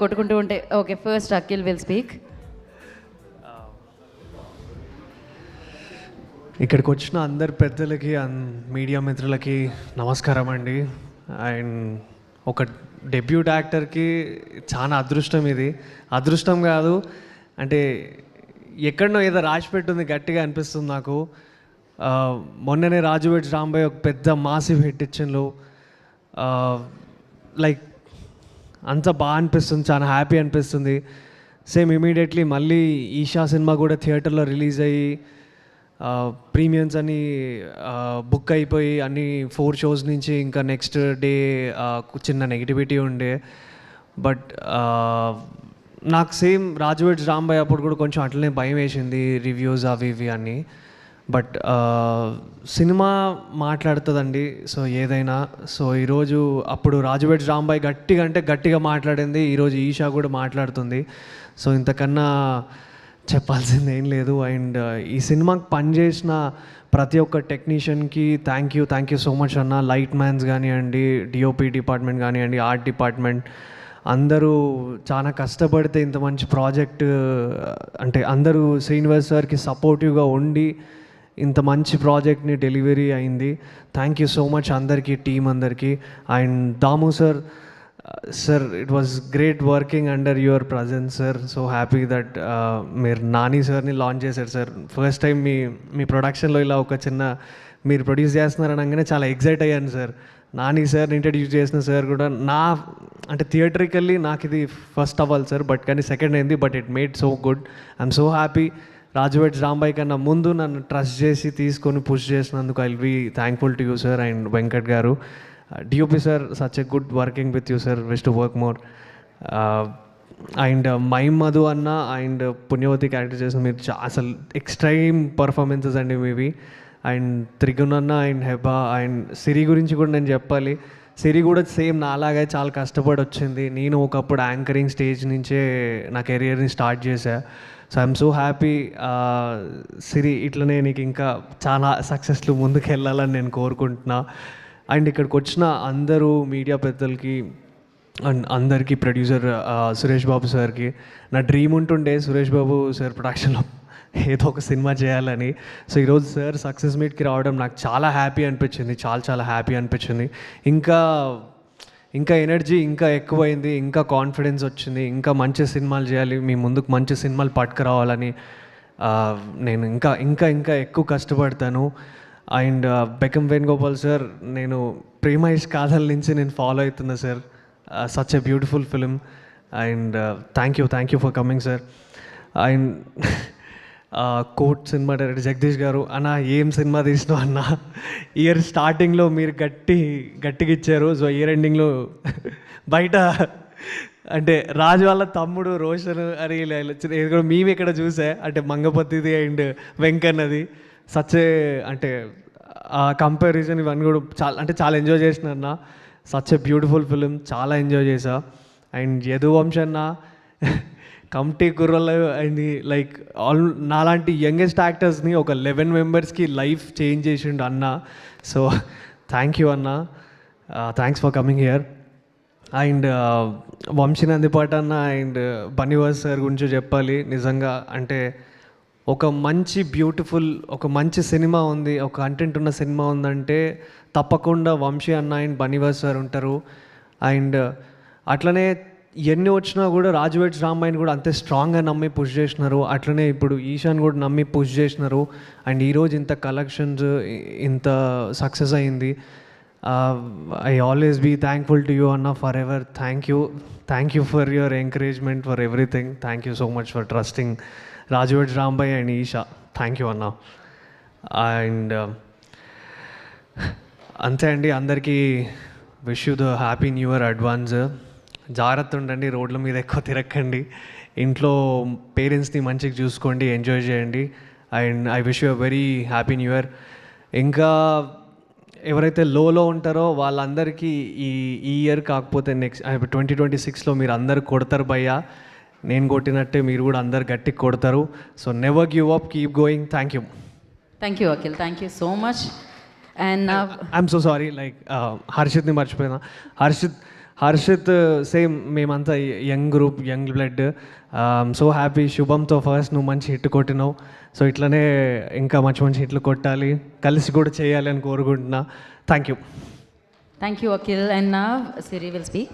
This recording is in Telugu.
కొట్టుకుంటూ ఉంటే okay first Akhil will speak. ఇక్కడికి వచ్చిన అందరు పెద్దలకి మీడియా మిత్రులకి నమస్కారం అండి. అండ్ ఒక డెబ్యూట్ యాక్టర్కి చాలా అదృష్టం, ఇది అదృష్టం కాదు అంటే ఎక్కడనో ఏదో రాసి పెట్టింది గట్టిగా అనిపిస్తుంది నాకు. మొన్ననే రాజు వెడ్స్ రాంబాయ్ ఒక పెద్ద మాసివ్ హిట్ ఇచ్చిండ్రు. లైక్ అంత బాగా అనిపిస్తుంది, చాలా హ్యాపీ అనిపిస్తుంది. సేమ్ ఇమీడియట్లీ మళ్ళీ ఈషా సినిమా కూడా థియేటర్లో రిలీజ్ అయ్యి ప్రీమియమ్స్ అని బుక్ అయిపోయి అన్ని 4 షోస్ నుంచి ఇంకా నెక్స్ట్ డే చిన్న నెగిటివిటీ ఉండే. బట్ నాకు సేమ్ రాజు వెడ్స్ రాంబాయ్ అప్పుడు కూడా కొంచెం అట్లనే భయం వేసింది, రివ్యూస్ అవి ఇవి అని. బట్ సినిమా మాట్లాడుతుందండి, సో ఏదైనా. సో ఈరోజు అప్పుడు రాజు వెడ్స్ రాంబాయ్ గట్టిగా అంటే గట్టిగా మాట్లాడింది, ఈరోజు ఈషా కూడా మాట్లాడుతుంది. సో ఇంతకన్నా చెప్పాల్సింది ఏం లేదు. అండ్ ఈ సినిమాకి పనిచేసిన ప్రతి ఒక్క టెక్నీషియన్కి థ్యాంక్ యూ సో మచ్ అన్న. లైట్ మ్యాన్స్ కానివ్వండి, డిఓపి డిపార్ట్మెంట్ కానివ్వండి, ఆర్ట్ డిపార్ట్మెంట్ అందరూ చాలా కష్టపడితే ఇంత మంచి ప్రాజెక్ట్ అంటే అందరూ శ్రీనివాస్ సార్కి సపోర్టివ్గా ఉండి ఇంత మంచి ప్రాజెక్ట్ని డెలివరీ అయింది. థ్యాంక్ యూ సో మచ్ అందరికీ, టీం అందరికీ. And Damu sir, sir it was great working under your presence sir. So happy that మీరు నాని సార్ని లాంచ్ చేశారు సార్. ఫస్ట్ టైం మీ ప్రొడక్షన్లో ఇలా ఒక చిన్న మీరు ప్రొడ్యూస్ చేస్తున్నారని అనగానే చాలా ఎగ్జైట్ అయ్యాను సార్. నాని సార్ని ఇంట్రడ్యూస్ చేసిన సార్ కూడా అంటే థియేటరికల్లీ నాకు ఇది ఫస్ట్ అవ్వాలి సార్, బట్ కానీ సెకండ్ అయింది. But it made so good. I'm so happy. Raju weds Rambai కన్నా ముందు నన్ను ట్రస్ట్ చేసి తీసుకొని పుష్ చేసినందుకు I will be thankful to you sir. And Venkat garu, DOP sir, such a good working with you sir, wish to work more. And Mime Madhu అన్న అండ్ పుణ్యవతి క్యారెక్టర్ చేసిన మీరు అసలు ఎక్స్ట్రీమ్ పర్ఫార్మెన్సెస్ అండి మీవి. అండ్ త్రిగుణ్ అన్న అండ్ హెబా అండ్ సిరి గురించి కూడా నేను చెప్పాలి. సిరి కూడా సేమ్ నాలాగే చాలా కష్టపడి వచ్చింది. నేను ఒకప్పుడు యాంకరింగ్ స్టేజ్ నుంచే నా కెరియర్ని స్టార్ట్ చేశా. So I'm so happy. Siri ఇట్లనే నీకు ఇంకా చాలా సక్సెస్లు ముందుకు వెళ్ళాలని నేను కోరుకుంటున్నా. అండ్ ఇక్కడికి వచ్చిన అందరూ మీడియా పెద్దలకి అండ్ అందరికీ, ప్రొడ్యూసర్ సురేష్ బాబు సార్కి, నా డ్రీమ్ ఉంటుండే సురేష్ బాబు సార్ ప్రొడక్షన్లో ఏదో ఒక సినిమా చేయాలని. సో ఈరోజు సార్ సక్సెస్ మీట్కి రావడం నాకు చాలా హ్యాపీ అనిపించింది, చాలా హ్యాపీ అనిపించింది. ఇంకా ఎనర్జీ ఇంకా ఎక్కువైంది, ఇంకా కాన్ఫిడెన్స్ వచ్చింది, ఇంకా మంచి సినిమాలు చేయాలి, మీ ముందుకు మంచి సినిమాలు పట్టుకురావాలని నేను ఇంకా ఎక్కువ కష్టపడతాను. అండ్ బెకం వేణుగోపాల్ సార్, నేను ప్రేమ ఇష్ కాదల్ నుంచి నేను ఫాలో అవుతున్నా sir. Such a beautiful film. And thank you for coming sir. And court cinema director Jagadish garu, అన్న ఏం సినిమా తీసినావు అన్న. ఇయర్ స్టార్టింగ్లో మీరు గట్టిగా ఇచ్చారు. సో ఇయర్ ఎండింగ్లో బయట అంటే రాజు వాళ్ళ తమ్ముడు రోషన్ అని ఇది కూడా మేము ఇక్కడ చూసా, అంటే మంగపతిది అండ్ వెంకన్నది. సచ్చే అంటే కంపారిజన్ ఇవన్నీ కూడా చాలా ఎంజాయ్ చేసిన అన్న. సచ్ ఎ బ్యూటిఫుల్ ఫిలిం, చాలా ఎంజాయ్ చేశా. అండ్ యదువంశన్న కమిటీ కుర్రలు అయింది, లైక్ నాలాంటి యంగెస్ట్ యాక్టర్స్ని ఒక 11 మెంబర్స్కి లైఫ్ చేంజ్ చేసిండు అన్న. సో థ్యాంక్ యూ అన్న, thanks for coming here. And Vamshi Nandipati అన్న అండ్ బనీవాస్ సార్ గురించి చెప్పాలి. నిజంగా అంటే ఒక మంచి సినిమా ఉంది, ఒక కంటెంట్ ఉన్న సినిమా ఉందంటే తప్పకుండా వంశీ అన్న అండ్ బనీవాస్ సార్ ఉంటారు. అండ్ అట్లనే ఎన్ని వచ్చినా కూడా రాజు వెడ్స్ రాంబాయ్ని కూడా అంతే స్ట్రాంగ్గా నమ్మి పుష్ చేసినారు. అట్లనే ఇప్పుడు ఈశాన్ కూడా నమ్మి పుష్ చేసినారు. అండ్ ఈరోజు ఇంత కలెక్షన్స్, ఇంత సక్సెస్ అయింది. I always be thankful to you అన్న forever. Thank you for your encouragement, for everything. Thank you so much for trusting Raju weds Rambai and Esha. Thank you అన్న. అండ్ అంతే అండి, అందరికీ wish you the happy new year advance. జాగ్రత్త ఉండండి, రోడ్ల మీద ఎక్కువ తిరగకండి, ఇంట్లో పేరెంట్స్ని మంచిగా చూసుకోండి, ఎంజాయ్ చేయండి. And I wish you a very happy new year. ఇంకా ఎవరైతే లోలో ఉంటారో వాళ్ళందరికీ ఈ ఇయర్ కాకపోతే నెక్స్ట్ 2026లో మీరు అందరు కొడతారు భయ్యా, నేను కొట్టినట్టే మీరు కూడా అందరు గట్టిగా కొడతారు. So never give up, keep going. Thank you Akhil, thank you so much. And I'm so sorry, like హర్షిత్ని మర్చిపోయినా. హర్షిత్ సేమ్ మేమంతా young group, young blood. So happy శుభంతో ఫస్ట్ నువ్వు మంచి హిట్ కొట్టినావు. సో ఇట్లనే ఇంకా మంచి మంచి హిట్లు కొట్టాలి, కలిసి కూడా చేయాలి అని కోరుకుంటున్నా. Thank you. Thank you, Akhil. And now Siri will speak.